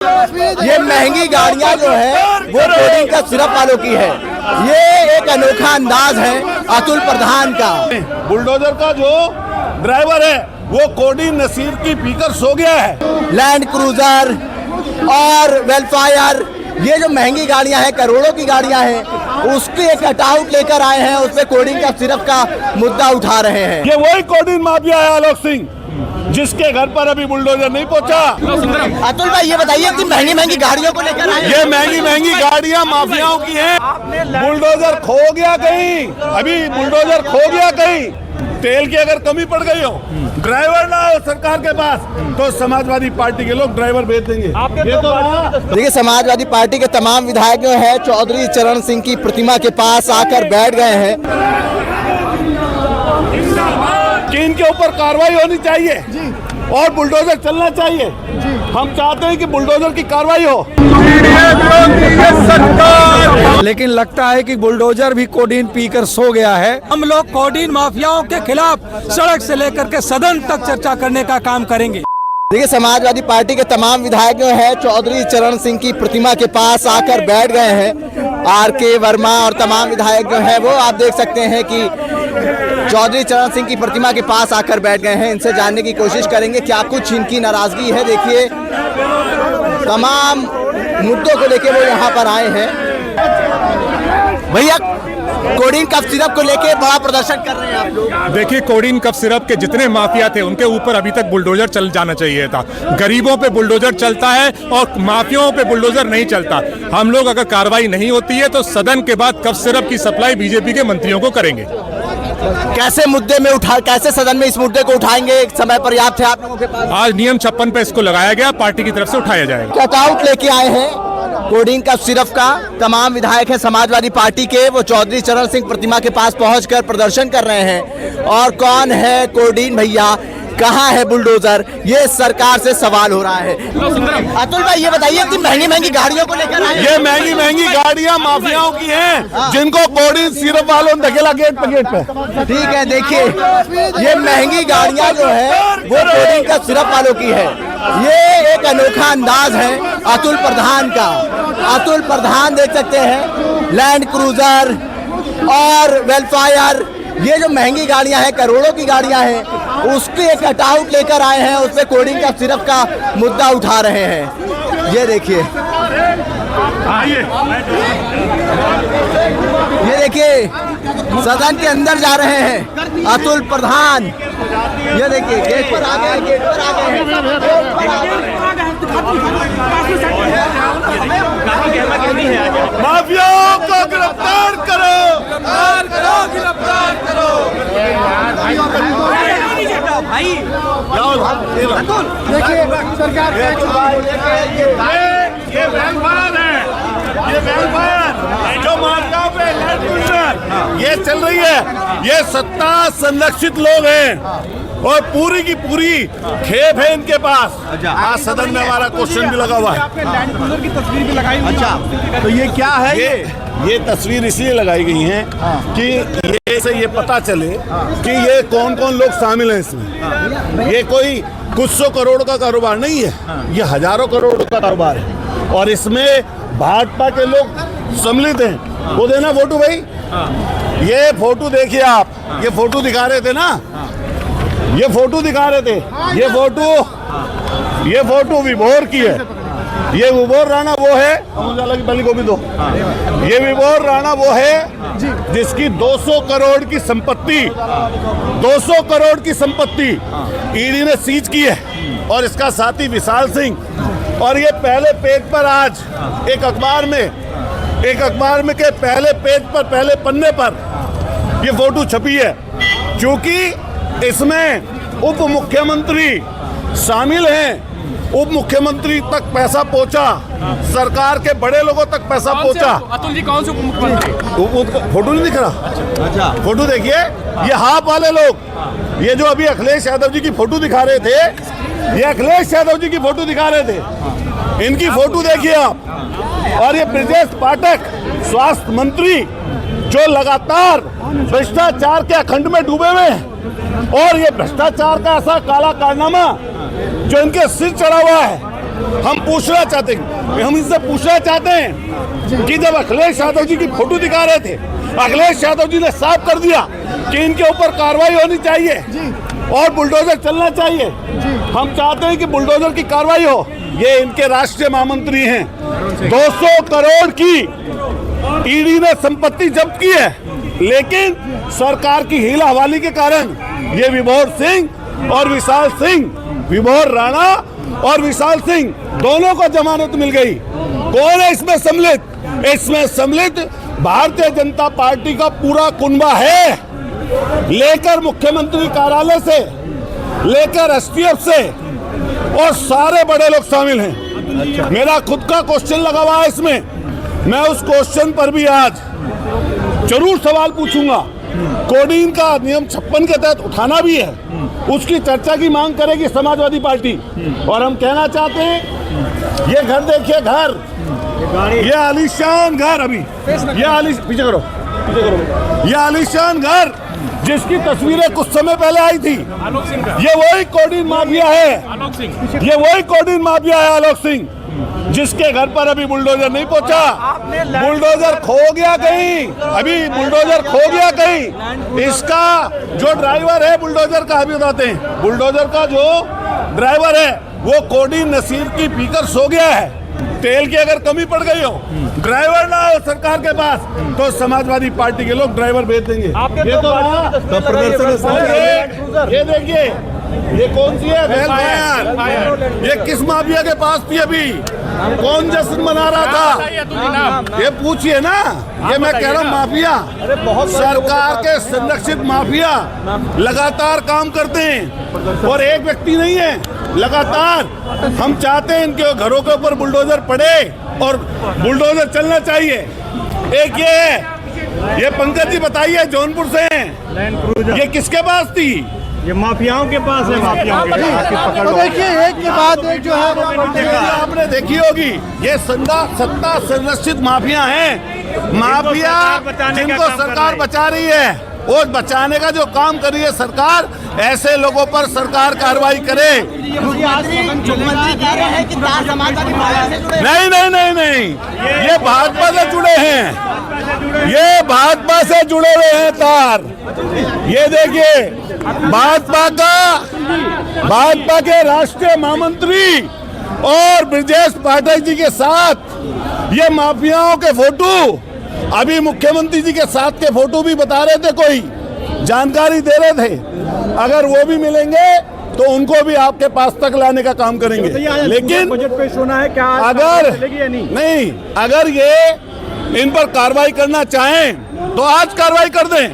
ये महंगी गाड़ियां जो है वो कोडिंग का सिर्फ वालों की है। ये एक अनोखा अंदाज है अतुल प्रधान का। बुलडोजर का जो ड्राइवर है वो कोडिंग नसीर की पीकर सो गया है। लैंड क्रूजर और वेलफायर, ये जो महंगी गाड़ियां हैं, करोड़ों की गाड़ियां हैं, उसके एक कटआउट लेकर आए हैं, उसमें कोडिंग का सिर्फ का मुद्दा उठा रहे हैं। ये वही कोडिंग माफिया है आलोक सिंह, जिसके घर पर अभी बुलडोजर नहीं पहुंचा। अतुल भाई ये बताइए कि महंगी महंगी गाड़ियों को लेकर आए, ये महंगी महंगी गाड़ियां माफियाओं की हैं। बुलडोजर खो गया कहीं, अभी बुलडोजर खो गया कहीं, तेल की अगर कमी पड़ गई हो, ड्राइवर ना हो सरकार के पास, तो समाजवादी पार्टी के लोग ड्राइवर भेज देंगे। ये तो देखिए, समाजवादी पार्टी के तमाम विधायक जो है चौधरी चरण सिंह की प्रतिमा के पास आकर बैठ गए हैं कि इनके ऊपर कार्रवाई होनी चाहिए और बुलडोजर चलना चाहिए। हम चाहते हैं कि बुलडोजर की कार्रवाई हो। लेकिन लगता है कि बुलडोजर भी कोडीन पीकर सो गया है। हम लोग कोडीन माफियाओं के खिलाफ सड़क से लेकर के सदन तक चर्चा करने का काम करेंगे। देखिए, समाजवादी पार्टी के तमाम विधायक जो है चौधरी चरण सिंह की प्रतिमा के पास आकर बैठ गए हैं। आर.के. वर्मा और तमाम विधायक जो है वो आप देख सकते हैं कि चौधरी चरण सिंह की प्रतिमा के पास आकर बैठ गए हैं। इनसे जानने की कोशिश करेंगे क्या कुछ इनकी नाराजगी है। देखिए, तमाम मुद्दों को लेके वो यहाँ पर आए हैं। भैया, कोडिंग कफ सिरप को लेके बड़ा प्रदर्शन कर रहे हैं आप लोग। देखिए, कोडिंग कफ सिरप के जितने माफिया थे उनके ऊपर अभी तक बुलडोजर चल जाना चाहिए था। गरीबों पे बुलडोजर चलता है और माफियाओं पे बुलडोजर नहीं चलता। हम लोग अगर कार्रवाई नहीं होती है तो सदन के बाद कफ सिरप की सप्लाई बीजेपी के मंत्रियों को करेंगे। कैसे मुद्दे में कैसे सदन में इस मुद्दे को उठाएंगे? एक समय पर्याप्त है आप लोगों के पास? आज नियम 56 पे इसको लगाया गया, पार्टी की तरफ से उठाया जाएगा। कटआउट लेके आए हैं कोडिंग का सिर्फ का तमाम विधायक हैं समाजवादी पार्टी के, वो चौधरी चरण सिंह प्रतिमा के पास पहुंचकर प्रदर्शन कर रहे हैं। और कौन है कोडिंग भैया, कहाँ है बुलडोजर, ये सरकार से सवाल हो रहा है। अतुल भाई ये बताइए कि महंगी महंगी गाड़ियों को लेकर आए, ये महंगी महंगी गाड़ियां माफियाओं की हैं, जिनको कोडिंग सिरप वालों ने धकेला गेट पे। ठीक है, देखिए ये महंगी गाड़ियां जो है वो कोडिंग का सिर्फ वालों की है। ये एक अनोखा अंदाज है अतुल प्रधान का। अतुल प्रधान देख सकते हैं, लैंड क्रूजर और वेलफायर, ये जो महंगी गाड़ियां हैं, करोड़ों की गाड़ियां हैं, उसके एक कटआउट लेकर आए हैं, उसमें कोडिंग का सिर्फ का मुद्दा उठा रहे हैं। ये देखिए, ये देखिए सदन के अंदर जा रहे हैं अतुल प्रधान। ये देखिए गेट पर आ गए, गेट पर आ गए माफियाओं को गिरफ्तार करो, गिरफ्तार करो। देखिए सरकार ये वेलफेयर है, ये वेलफेयर जो माफिया पे ये चल रही है, ये सत्ता संरक्षित लोग हैं और पूरी की पूरी खेप है इनके पास। आज सदन में हमारा क्वेश्चन भी लगा हुआ है। आपने लैंड क्रूजर की तस्वीर भी लगाई हुई है। अच्छा, तो ये क्या है? ये तस्वीर इसलिए लगाई गई है कि ये पता चले कि ये कौन कौन लोग शामिल हैं इसमें। ये कोई कुछ सौ करोड़ का कारोबार नहीं है, ये हजारों करोड़ का कारोबार है और इसमें भाजपा के लोग सम्मिलित हैं। वो देना फोटो भाई, ये फोटो देखिए आप, ये फोटो दिखा रहे थे ना, ये फोटो दिखा रहे थे, ये फोटो विभोर की है। ये विभोर राणा वो है, बली गोभी दो, ये विभोर राणा वो है जिसकी 200 करोड़ की संपत्ति, 200 करोड़ की संपत्ति ईडी ने सीज की है और इसका साथी विशाल सिंह। और ये पहले पेज पर आज एक अखबार में के पहले पेज पर, पहले पन्ने पर ये फोटो छपी है, क्योंकि इसमें उप मुख्यमंत्री शामिल हैं। उप मुख्यमंत्री तक पैसा पहुंचा, सरकार के बड़े लोगों तक पैसा पहुंचा। अतुल जी कौन से उप मुख्यमंत्री? फोटो नहीं दिख रहा? अच्छा, फोटो देखिए, ये हाफ वाले लोग, ये जो अभी अखिलेश यादव जी की फोटो दिखा रहे थे, ये अखिलेश यादव जी की फोटो दिखा रहे थे, इनकी फोटो देखिए आप। और ये ब्रजेश पाठक स्वास्थ्य मंत्री जो लगातार भ्रष्टाचार के अखंड में डूबे हुए हैं और ये भ्रष्टाचार का ऐसा काला कारनामा जो इनके सिर चढ़ा हुआ है, हम पूछना चाहते हैं, हम इनसे पूछना चाहते हैं कि जब अखिलेश यादव जी की फोटो दिखा रहे थे, अखिलेश यादव जी ने साफ कर दिया कि इनके ऊपर कार्रवाई होनी चाहिए और बुलडोजर चलना चाहिए। हम चाहते हैं कि बुलडोजर की कार्रवाई हो। ये इनके राष्ट्रीय महामंत्री हैं। 200 करोड़ की ईडी ने संपत्ति जब्त की है, लेकिन सरकार की हीला हवाली के कारण ये विभोर सिंह और विशाल सिंह, विभोर राणा और विशाल सिंह दोनों को जमानत मिल गई। कौन है इसमें सम्मिलित? इसमें सम्मिलित भारतीय जनता पार्टी का पूरा कुनबा है, लेकर मुख्यमंत्री कार्यालय से लेकर एसटीएफ से, और सारे बड़े लोग शामिल हैं। मेरा खुद का क्वेश्चन लगा हुआ है इसमें, मैं उस क्वेश्चन पर भी आज जरूर सवाल पूछूंगा। कोडीन का नियम 56 के तहत उठाना भी है, उसकी चर्चा की मांग करेगी समाजवादी पार्टी। और हम कहना चाहते हैं, ये घर देखिए, घर, ये आलीशान घर, अभी ये पीछे करो, ये आलीशान घर जिसकी तस्वीरें कुछ समय पहले आई थी, ये वही कोडीन माफिया है, ये वही कोडीन माफिया है आलोक सिंह, जिसके घर पर अभी बुलडोजर नहीं पहुंचा। बुलडोजर खो गया कहीं, अभी बुलडोजर खो गया कहीं। इसका जो ड्राइवर है बुलडोजर का, अभी बताते हैं, बुलडोजर का जो ड्राइवर है वो कोडीन नसीर की पीकर सो गया है। तेल की अगर कमी पड़ गई हो, ड्राइवर ना हो सरकार के पास, तो समाजवादी पार्टी के लोग ड्राइवर भेज देंगे। ये तो ये देखिए, ये कौन सी है वेल फायर, ये किस माफिया के पास थी? अभी कौन जश्न मना रहा था? ये पूछिए ना। ये मैं कह रहा हूँ, माफिया, सरकार के संरक्षित माफिया लगातार काम करते हैं और एक व्यक्ति नहीं है, लगातार। हम चाहते हैं इनके घरों के ऊपर बुलडोजर पड़े और बुलडोजर चलना चाहिए। एक ये पंकज जी बताइए, जौनपुर से हैं, ये किसके पास थी? ये माफियाओं के पास है, माफियाओं के पास। तो देखिए, एक के बाद एक जो है आपने देखी होगी, ये सत्ता संरक्षित माफिया हैं, माफिया जिनको सरकार बचा रही है। वो बचाने का जो काम कर रही है सरकार, ऐसे लोगों पर सरकार कार्रवाई करे। नहीं नहीं नहीं नहीं, ये भाजपा से जुड़े हैं, ये भाजपा से जुड़े हुए हैं तार। ये देखिए, भाजपा के राष्ट्रीय महामंत्री और ब्रजेश पाठक जी के साथ ये माफियाओं के फोटो, अभी मुख्यमंत्री जी के साथ के फोटो भी बता रहे थे, कोई जानकारी दे रहे थे। अगर वो भी मिलेंगे तो उनको भी आपके पास तक लाने का काम करेंगे। लेकिन बजट पेश होना है क्या? अगर नहीं, अगर ये इन पर कार्रवाई करना चाहें तो आज कार्रवाई कर दें,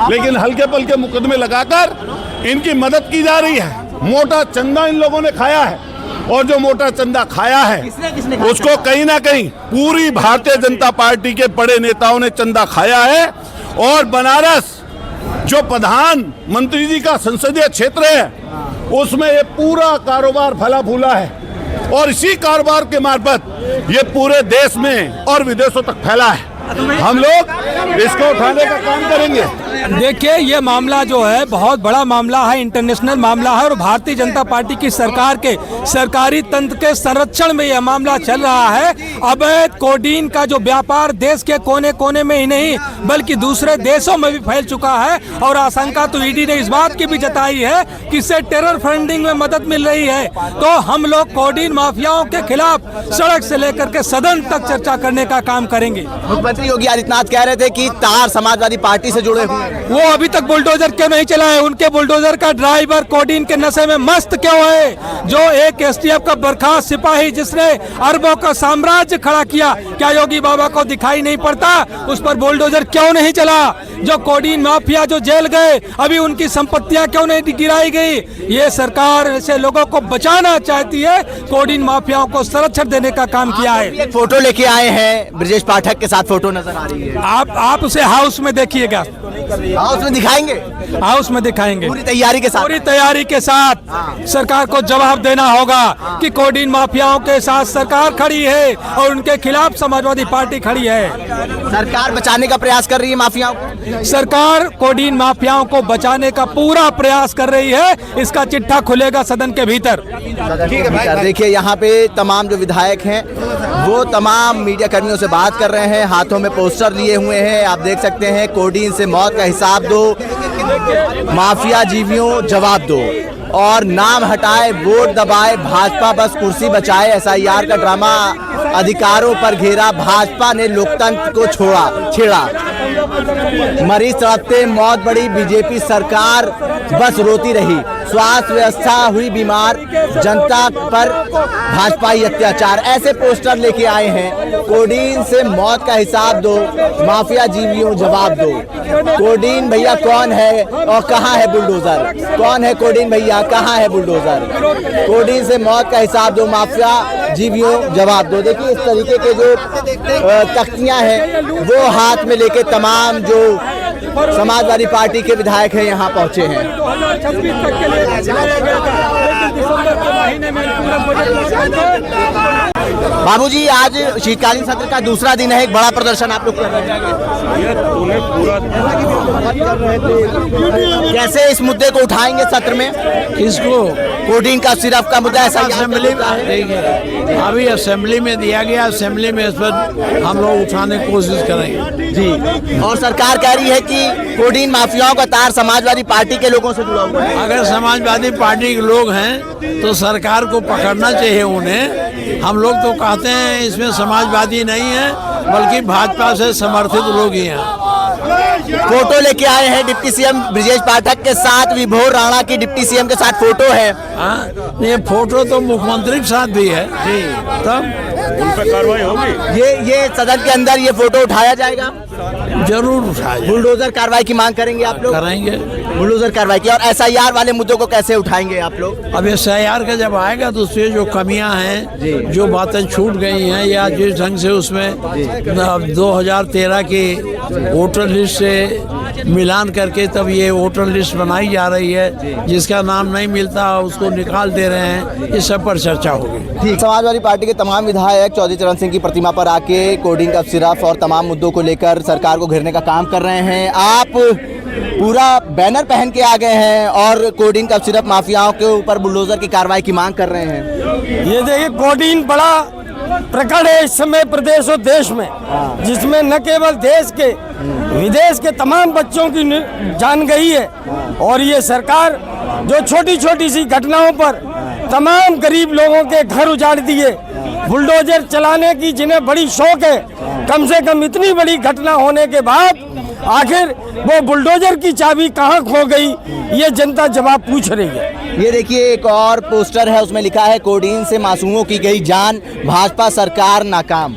लेकिन हल्के पलके मुकदमे लगाकर इनकी मदद की जा रही है। मोटा चंदा इन लोगों ने खाया है, और जो मोटा चंदा खाया है उसको कहीं ना कहीं पूरी भारतीय जनता पार्टी के बड़े नेताओं ने चंदा खाया है। और बनारस जो प्रधानमंत्री जी का संसदीय क्षेत्र है, उसमें ये पूरा कारोबार फला फूला है, और इसी कारोबार के मार्फत ये पूरे देश में और विदेशों तक फैला है। हम लोग इसको उठाने का काम करेंगे। देखिए, ये मामला जो है बहुत बड़ा मामला है, इंटरनेशनल मामला है, और भारतीय जनता पार्टी की सरकार के सरकारी तंत्र के संरक्षण में यह मामला चल रहा है। अवैध कोडीन का जो व्यापार देश के कोने कोने में ही नहीं बल्कि दूसरे देशों में भी फैल चुका है, और आशंका तो ईडी ने इस बात की भी जताई है कि इससे टेरर फंडिंग में मदद मिल रही है। तो हम लोग कोडीन माफियाओं के खिलाफ सड़क से लेकर के सदन तक चर्चा करने का काम करेंगे। मुख्यमंत्री योगी आदित्यनाथ कह रहे थे कि तार समाजवादी पार्टी से जुड़े हुए, वो अभी तक बुलडोजर क्यों नहीं चला है? उनके बुलडोजर का ड्राइवर कोडीन के नशे में मस्त क्यों है? जो एक एसटीएफ का बर्खास्त सिपाही जिसने अरबों का साम्राज्य खड़ा किया, क्या योगी बाबा को दिखाई नहीं पड़ता? उस पर बुलडोजर क्यों नहीं चला? जो कोडीन माफिया जो जेल गए, अभी उनकी संपत्तियां क्यों नहीं गिराई गई? ये सरकार ऐसे लोगों को बचाना चाहती है, कोडीन माफियाओं को संरक्षण देने का काम किया है। एक फोटो लेके आए हैं, ब्रजेश पाठक के साथ फोटो नजर आ रही है। आप उसे हाउस में देखिएगा। हाउस में दिखाएंगे हाउस में दिखाएंगे पूरी तैयारी के साथ। पूरी तैयारी के साथ सरकार को जवाब देना होगा कि कोडीन माफियाओं के साथ सरकार खड़ी है और उनके खिलाफ समाजवादी पार्टी खड़ी है। सरकार बचाने का प्रयास कर रही है माफियाओं को। सरकार कोडीन माफियाओं को बचाने का पूरा प्रयास कर रही है। इसका चिट्ठा खुलेगा सदन के भीतर। देखिए यहाँ पे तमाम जो विधायक हैं वो तमाम मीडिया कर्मियों से बात कर रहे हैं, हाथों में पोस्टर लिए हुए हैं। आप देख सकते हैं, कोडीन से मौत का हिसाब दो, माफिया जीवियों जवाब दो, और नाम हटाए वोट दबाए, भाजपा बस कुर्सी बचाए। एसआईआर का ड्रामा अधिकारों पर घेरा, भाजपा ने लोकतंत्र को छेड़ा। मरीज तड़पते, मौत बढ़ी, बीजेपी सरकार बस रोती रही। स्वास्थ्य व्यवस्था हुई बीमार, जनता पर भाजपाई अत्याचार। ऐसे पोस्टर लेके आए हैं। कोडीन से मौत का हिसाब दो, माफिया जीवियों जवाब दो। कोडीन भैया कौन है और कहाँ है बुलडोजर? कौन है कोडीन भैया, कहाँ है बुलडोजर? कोडीन से मौत का हिसाब दो, माफिया जीवियों जवाब दो। देखिए इस तरीके के जो तख्तियां हैं वो हाथ में लेके तमाम जो समाजवादी पार्टी के विधायक हैं यहाँ पहुंचे हैं। बाबूजी, आज शीतकालीन सत्र का दूसरा दिन है, एक बड़ा प्रदर्शन आप लोग कर रहे हैं। कैसे इस मुद्दे को उठाएंगे सत्र में? किसको? कोडीन का सिर्फ का मुद्दा ऐसा असेंबली में अभी असेंबली में दिया गया, असेंबली में इस पर हम लोग उठाने की कोशिश करेंगे जी। और सरकार कह रही है कि कोडीन माफियाओं का तार समाजवादी पार्टी के लोगों से जुड़ा हुआ है। अगर समाजवादी पार्टी के लोग हैं तो सरकार को पकड़ना चाहिए उन्हें। हम लोग तो कहते हैं इसमें समाजवादी नहीं है बल्कि भाजपा से समर्थित लोग ही हैं। फोटो लेके आए हैं डिप्टी सीएम ब्रजेश पाठक के साथ, विभोर राणा की डिप्टी सीएम के साथ फोटो है। ये फोटो तो मुख्यमंत्री के साथ भी है जी। तब उन पर कार्रवाई होगी। ये सदन के अंदर ये फोटो उठाया जाएगा, जरूर उठाएंगे। बुलडोजर कार्रवाई की मांग करेंगे आप लोग? करेंगे बुलडोजर कार्रवाई की। और एसआईआर वाले मुद्दों को कैसे उठाएंगे आप लोग? अब एसआईआर का जब आएगा तो उसमें जो कमियां हैं, जो बातें छूट गई हैं या जिस ढंग से उसमें 2013 की वोटर लिस्ट से मिलान करके तब ये वोटर लिस्ट बनाई जा रही है, जिसका नाम नहीं मिलता उसको निकाल दे रहे हैं, इस सब पर चर्चा होगी। समाजवादी पार्टी के तमाम विधायक चौधरी चरण सिंह की प्रतिमा पर आके कोडिंग का सिरफ और तमाम मुद्दों को लेकर सरकार को घेरने का काम कर रहे हैं। आप पूरा बैनर पहन के आ गए हैं और कोडीन का सिर्फ माफियाओं के ऊपर बुलडोजर की कार्रवाई की मांग कर रहे हैं। ये देखिए, कोडीन बड़ा प्रकट है इस समय प्रदेश और देश में, जिसमें न केवल देश के विदेश के तमाम बच्चों की जान गई है। और ये सरकार जो छोटी छोटी सी घटनाओं पर तमाम गरीब लोगों के घर उजाड़ दिए, बुलडोजर चलाने की जिन्हें बड़ी शौक है, कम से कम इतनी बड़ी घटना होने के बाद आखिर वो बुलडोजर की चाबी कहाँ खो गई, ये जनता जवाब पूछ रही है। ये देखिए एक और पोस्टर है, उसमें लिखा है कोडीन से मासूमों की गई जान, भाजपा सरकार नाकाम।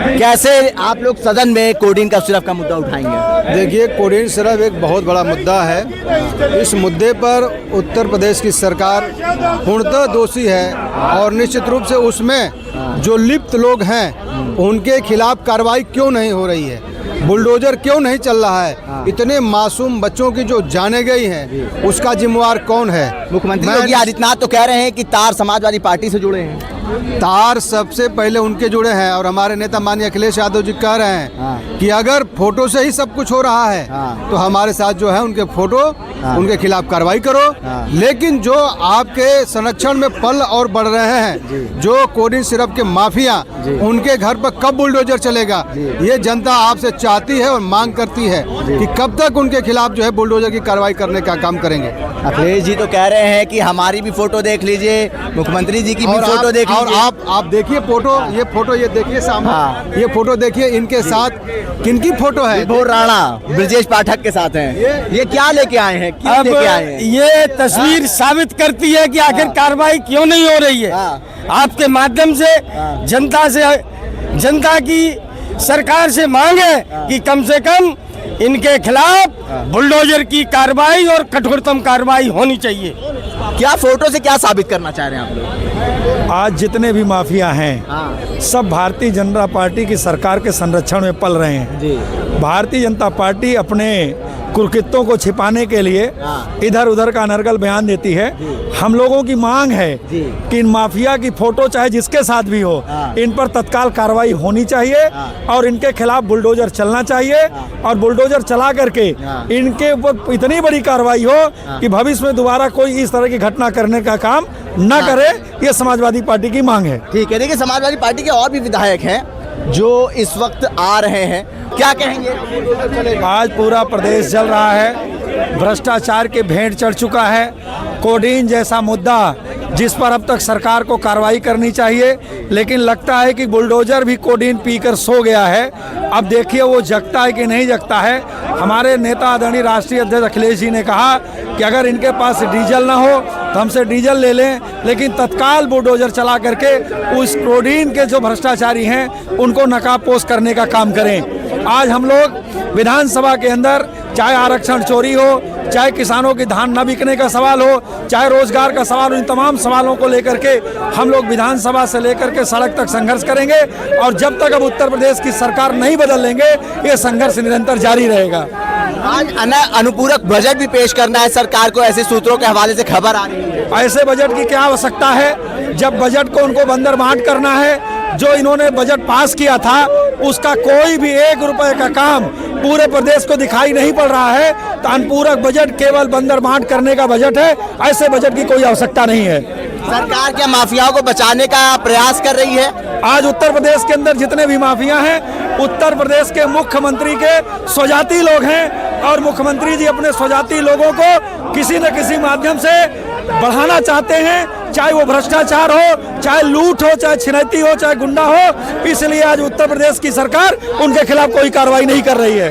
कैसे आप लोग सदन में कोडीन का सिर्फ का मुद्दा उठाएंगे? देखिए, कोडीन सिर्फ एक बहुत बड़ा मुद्दा है। इस मुद्दे पर उत्तर प्रदेश की सरकार पूर्णतः दोषी है और निश्चित रूप से उसमें जो लिप्त लोग हैं उनके खिलाफ कार्रवाई क्यों नहीं हो रही है, बुलडोजर क्यों नहीं चल रहा है, इतने मासूम बच्चों की जो जाने गई हैं उसका जिम्मेवार कौन है? मुख्यमंत्री योगी आदित्यनाथ तो कह रहे हैं कि तार समाजवादी पार्टी से जुड़े हैं। तार सबसे पहले उनके जुड़े हैं और हमारे नेता माननीय अखिलेश यादव जी कह रहे हैं कि अगर फोटो से ही सब कुछ हो रहा है तो हमारे साथ जो है उनके फोटो, उनके खिलाफ कार्रवाई करो। लेकिन जो आपके संरक्षण में पल और बढ़ रहे हैं, जो कोडीन सिरप के माफिया, उनके घर पर कब बुलडोजर चलेगा, ये जनता आपसे चाहती है और मांग करती है कि कब तक उनके खिलाफ जो है बुलडोजर की कार्रवाई करने का काम करेंगे। अखिलेश जी तो कह रहे हैं कि हमारी भी फोटो देख लीजिए, मुख्यमंत्री जी की भी फोटो देख लीजिए। और आप देखिए फोटो ये देखिए सामने, ये फोटो देखिए, इनके साथ किनकी फोटो है? विभोर राणा ब्रजेश पाठक के साथ हैं। ये क्या लेके आए हैं, क्यों अब लेके आए हैं? ये तस्वीर साबित करती है कि आखिर कार्रवाई क्यों नहीं हो रही है। आपके माध्यम से जनता की सरकार से मांग है कि कम से कम इनके खिलाफ बुलडोजर की कार्रवाई और कठोरतम कार्रवाई होनी चाहिए। क्या फोटो से क्या साबित करना चाह रहे हैं आप लोग? आज जितने भी माफिया हैं सब भारतीय जनता पार्टी की सरकार के संरक्षण में पल रहे हैं। भारतीय जनता पार्टी अपने कुकृत्यों को छिपाने के लिए इधर उधर का अनर्गल बयान देती है। हम लोगों की मांग है कि इन माफिया की फोटो चाहे जिसके साथ भी हो, इन पर तत्काल कार्रवाई होनी चाहिए और इनके खिलाफ बुलडोजर चलना चाहिए और बुलडोजर चला करके इनके ऊपर इतनी बड़ी कार्रवाई हो कि भविष्य में दोबारा कोई इस तरह की घटना करने का काम न करे। ये समाजवादी पार्टी की मांग है। ठीक है, देखिए समाजवादी पार्टी के और भी विधायक हैं जो इस वक्त आ रहे हैं, क्या कहेंगे? आज पूरा प्रदेश जल रहा है, भ्रष्टाचार के भेंट चढ़ चुका है। कोडीन जैसा मुद्दा जिस पर अब तक सरकार को कार्रवाई करनी चाहिए, लेकिन लगता है कि बुलडोजर भी कोडीन पीकर सो गया है। अब देखिए वो जगता है कि नहीं जगता है। हमारे नेता आदरणीय राष्ट्रीय अध्यक्ष अखिलेश जी ने कहा कि अगर इनके पास डीजल ना हो तो हमसे डीजल ले लें, लेकिन तत्काल बुलडोजर चला करके उस कोडीन के जो भ्रष्टाचारी हैं उनको नकाबपोश करने का काम करें। आज हम लोग विधानसभा के अंदर चाहे आरक्षण चोरी हो, चाहे किसानों की धान न बिकने का सवाल हो, चाहे रोजगार का सवाल हो, इन तमाम सवालों को लेकर के हम लोग विधानसभा से लेकर के सड़क तक संघर्ष करेंगे और जब तक अब उत्तर प्रदेश की सरकार नहीं बदल लेंगे ये संघर्ष निरंतर जारी रहेगा। आज अनुपूरक बजट भी पेश करना है सरकार को, ऐसे सूत्रों के हवाले से खबर आ रही है। ऐसे बजट की क्या आवश्यकता है जब बजट को उनको बंदर बांट करना है। जो इन्होंने बजट पास किया था उसका कोई भी 1 रुपए का काम पूरे प्रदेश को दिखाई नहीं पड़ रहा है। तो अनुपूरक बजट केवल बंदर बांट करने का बजट है, ऐसे बजट की कोई आवश्यकता नहीं है। सरकार क्या माफियाओं को बचाने का प्रयास कर रही है? आज उत्तर प्रदेश के अंदर जितने भी माफिया हैं, उत्तर प्रदेश के मुख्यमंत्री के स्वजाती लोग हैं और मुख्यमंत्री जी अपने स्वजाती लोगों को किसी न किसी माध्यम से बढ़ाना चाहते हैं, चाहे वो भ्रष्टाचार हो, चाहे लूट हो, चाहे छिनैती हो, चाहे गुंडा हो। इसलिए आज उत्तर प्रदेश की सरकार उनके खिलाफ कोई कार्रवाई नहीं कर रही है।